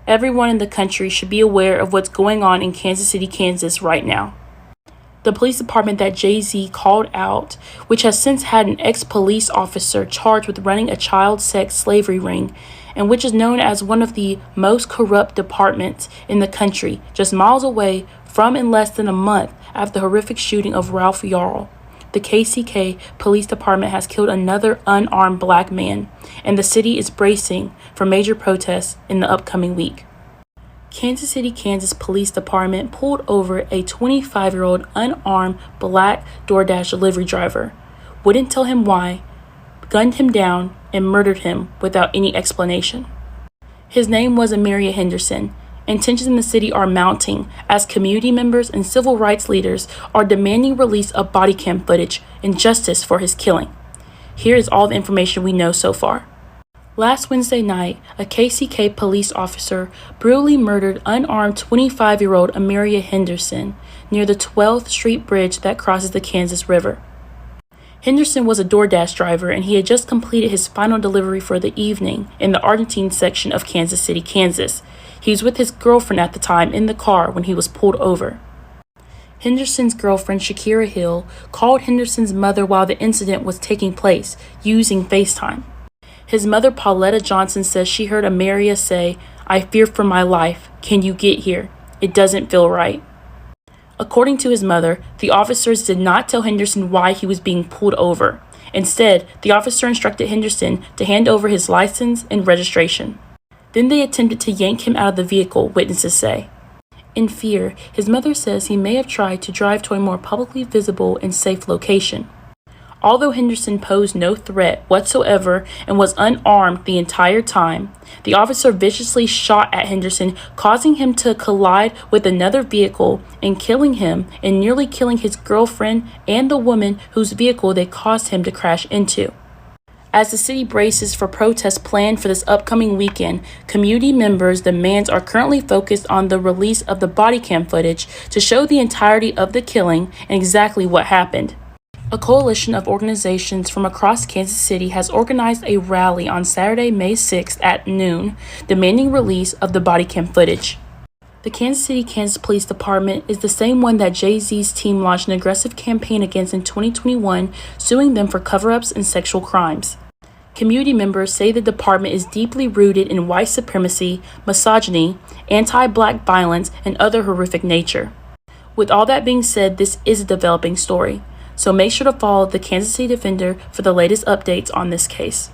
Everyone in the country should be aware of what's going on in Kansas City, Kansas right now. The police department that Jay-Z called out, which has since had an ex-police officer charged with running a child sex slavery ring, and which is known as one of the most corrupt departments in the country, just miles away from and less than a month after the horrific shooting of Ralph Yarl. The KCK Police Department has killed another unarmed black man, and the city is bracing for major protests in the upcoming week. Kansas City, Kansas Police Department pulled over a 25-year-old unarmed black DoorDash delivery driver, wouldn't tell him why, gunned him down, and murdered him without any explanation. His name was Amaria Henderson. And tensions in the city are mounting as community members and civil rights leaders are demanding release of body cam footage and justice for his killing. Here is all the information we know so far. Last Wednesday night, a KCK police officer brutally murdered unarmed 25-year-old Amaria Henderson near the 12th Street Bridge that crosses the Kansas River. Henderson was a DoorDash driver, and he had just completed his final delivery for the evening in the Argentine section of Kansas City, Kansas. He was with his girlfriend at the time in the car when he was pulled over. Henderson's girlfriend, Shakira Hill, called Henderson's mother while the incident was taking place, using FaceTime. His mother, Pauletta Johnson, says she heard Amaria say, "I fear for my life. Can you get here? It doesn't feel right." According to his mother, the officers did not tell Henderson why he was being pulled over. Instead, the officer instructed Henderson to hand over his license and registration. Then they attempted to yank him out of the vehicle, witnesses say. In fear, his mother says he may have tried to drive to a more publicly visible and safe location. Although Henderson posed no threat whatsoever and was unarmed the entire time, the officer viciously shot at Henderson, causing him to collide with another vehicle and killing him and nearly killing his girlfriend and the woman whose vehicle they caused him to crash into. As the city braces for protests planned for this upcoming weekend, community members' demands are currently focused on the release of the body cam footage to show the entirety of the killing and exactly what happened. A coalition of organizations from across Kansas City has organized a rally on Saturday, May 6th at noon, demanding release of the body cam footage. The Kansas City, Kansas Police Department is the same one that Jay-Z's team launched an aggressive campaign against in 2021, suing them for cover-ups and sexual crimes. Community members say the department is deeply rooted in white supremacy, misogyny, anti-black violence, and other horrific nature. With all that being said, this is a developing story, so make sure to follow the Kansas City Defender for the latest updates on this case.